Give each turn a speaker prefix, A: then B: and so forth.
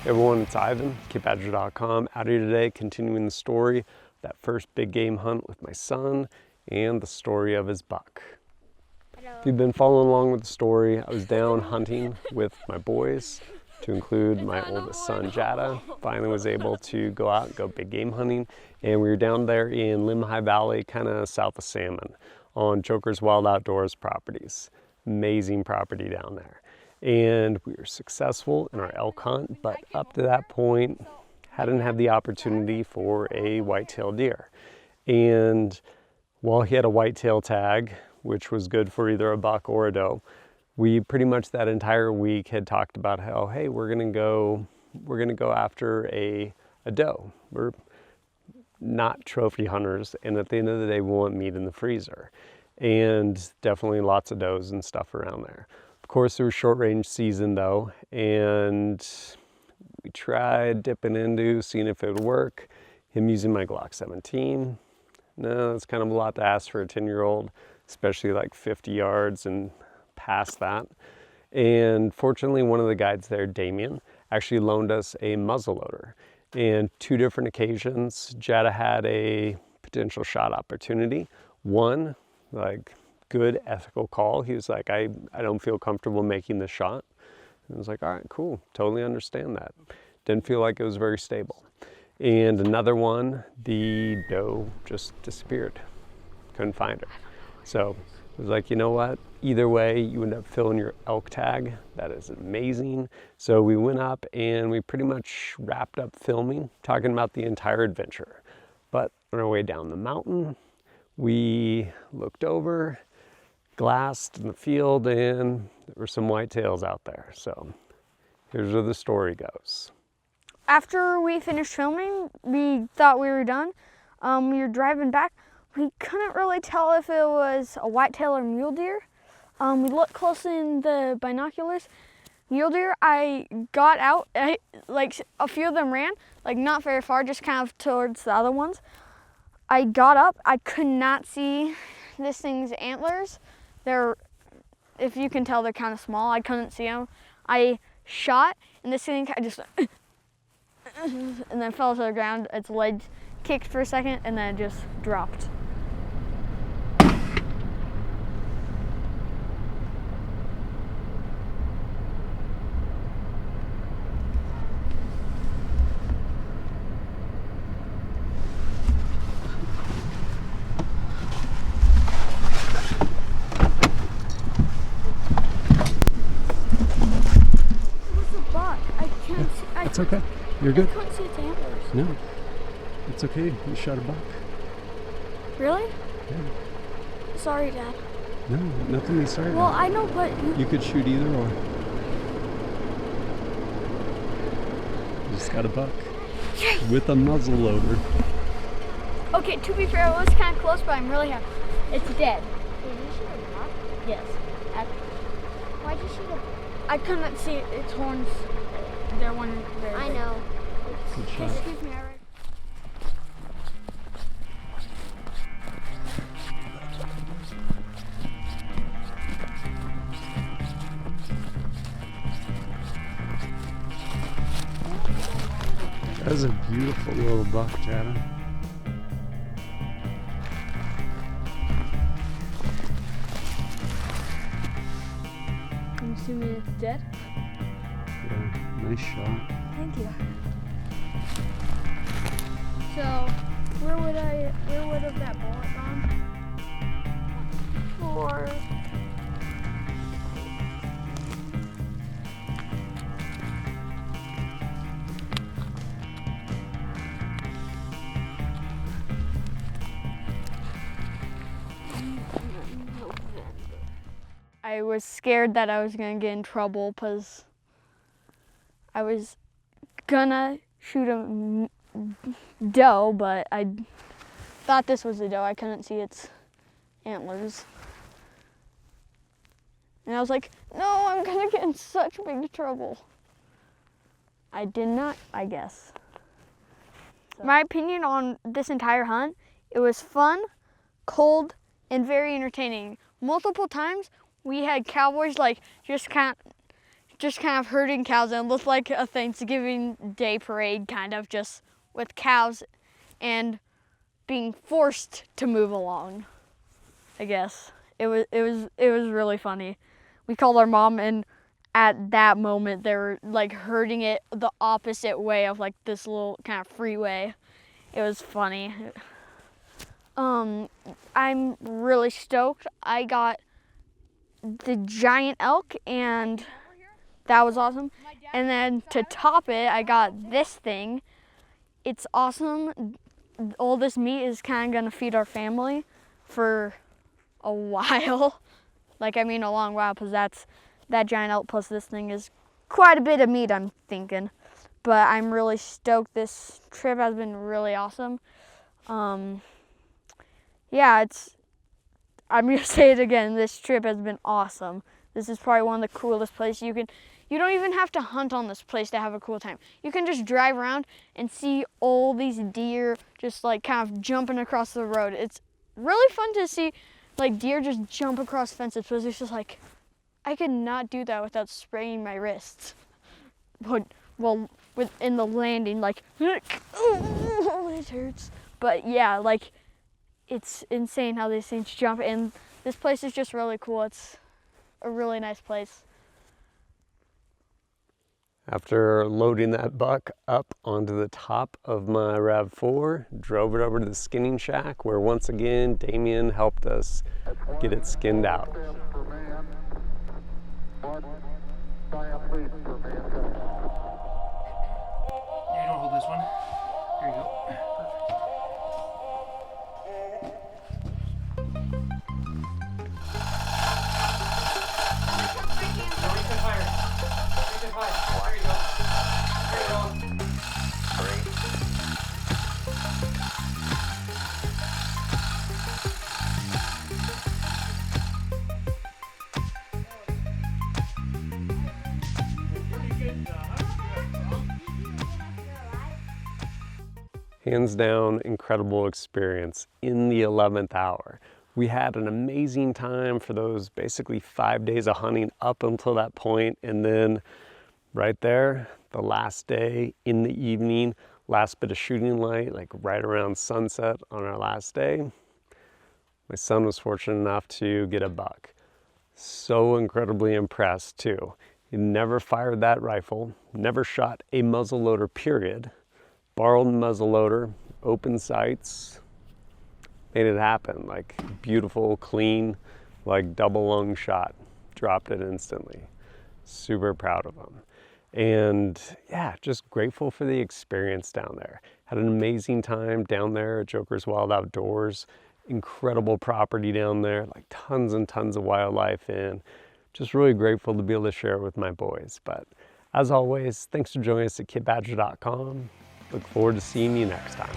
A: Everyone, it's Ivan, KidBadger.com, out here today continuing the story of that first big game hunt with my son and the story of his buck.
B: Hello.
A: If you've been following along with the story, I was down hunting with my boys, to include my oldest son, Jatta. Finally was able to go out and go big game hunting, and we were down there in Limhi Valley, kind of south of Salmon, on Joker's Wild Outdoors properties. Amazing property down there. And we were successful in our elk hunt, but up to that point, hadn't had the opportunity for a whitetail deer. And while he had a whitetail tag, which was good for either a buck or a doe, we pretty much that entire week had talked about how, hey, we're gonna go after a doe. We're not trophy hunters, and at the end of the day, we want meat in the freezer. And definitely lots of does and stuff around there. Of course, there was short range season though, and we tried dipping into seeing if it would work. Him using my Glock 17. No, it's kind of a lot to ask for a 10-year-old, especially like 50 yards and past that. And fortunately, one of the guides there, Damien, actually loaned us a muzzle loader. And 2 different occasions, Jatta had a potential shot opportunity. One, like, good ethical call. He was like, I don't feel comfortable making this shot. And I was like, all right, cool, totally understand that. Didn't feel like it was very stable. And another one, the doe just disappeared. Couldn't find her. So I was like, you know what? Either way, you end up filling your elk tag. That is amazing. So we went up and we pretty much wrapped up filming, talking about the entire adventure. But on our way down the mountain, we looked over, glassed in the field, and there were some whitetails out there. So here's where the story goes.
B: After we finished filming, we thought we were done. We were driving back. We couldn't really tell if it was a whitetail or mule deer. We looked closely in the binoculars. Mule deer, I got out, like a few of them ran, like not very far, just kind of towards the other ones. I got up, I could not see this thing's antlers. They're, if you can tell, they're kind of small. I couldn't see them. I shot, and this thing just, and then fell to the ground. Its legs kicked for a second, and then it just dropped.
A: It's okay. You're good.
B: I couldn't see its antlers.
A: No, it's okay. You shot a buck.
B: Really?
A: Yeah.
B: Sorry, Dad.
A: No, nothing to be sorry
B: Well,
A: about.
B: I know, but
A: You could shoot either or. You just got a buck with a muzzle loader.
B: Okay, to be fair, it was kind of close, but I'm really happy. It's dead.
C: Did you shoot a buck?
B: Yes.
C: Why'd you shoot a buck?
B: I couldn't see its horns. There weren't very
C: I
B: big.
C: know.
A: Good shot.
B: Excuse me, alright.
A: That was a beautiful little buck, Jatta.
B: I'm assuming it's dead?
A: Yeah, nice shot.
B: Thank you. So, where would have that bullet gone? Or I was scared that I was gonna get in trouble because I was gonna shoot a doe, but I thought this was a doe. I couldn't see its antlers. And I was like, no, I'm gonna get in such big trouble. I did not, I guess. So. My opinion on this entire hunt, it was fun, cold, and very entertaining. Multiple times we had cowboys like just kind of just kind of herding cows, and it looked like a Thanksgiving Day parade, kind of just with cows and being forced to move along. I guess it was really funny. We called our mom, and at that moment they were like herding it the opposite way of like this little kind of freeway. It was funny. I'm really stoked. I got the giant elk, and that was awesome. And then to top it, I got this thing. It's awesome. All this meat is kind of gonna feed our family for a while. Like, I mean a long while, because that giant elk plus this thing is quite a bit of meat, I'm thinking. But I'm really stoked. This trip has been really awesome. Yeah, I'm gonna say it again, this trip has been awesome. This is probably one of the coolest places you don't even have to hunt on this place to have a cool time. You can just drive around and see all these deer just like kind of jumping across the road. It's really fun to see like deer just jump across fences, because it's just like, I could not do that without spraining my wrists. But, well, in the landing, like, it hurts. But yeah, like, it's insane how these things jump, and this place is just really cool. It's a really nice place.
A: After loading that buck up onto the top of my RAV4, drove it over to the skinning shack, where once again Damien helped us get it skinned out.
D: Yeah, you don't hold this one. Here you go.
A: Hands down, incredible experience in the 11th hour. We had an amazing time for those basically 5 days of hunting up until that point, and then right there, the last day in the evening, last bit of shooting light, like right around sunset on our last day, my son was fortunate enough to get a buck. So incredibly impressed too. He never fired that rifle, never shot a muzzle loader, period. Borrowed muzzle loader, open sights, made it happen. Like beautiful, clean, like double lung shot. Dropped it instantly. Super proud of him. And yeah, just grateful for the experience down there. Had an amazing time down there at Joker's Wild Outdoors. Incredible property down there, like tons and tons of wildlife, and just really grateful to be able to share it with my boys. But as always, thanks for joining us at kitbadger.com. Look forward to seeing you next time.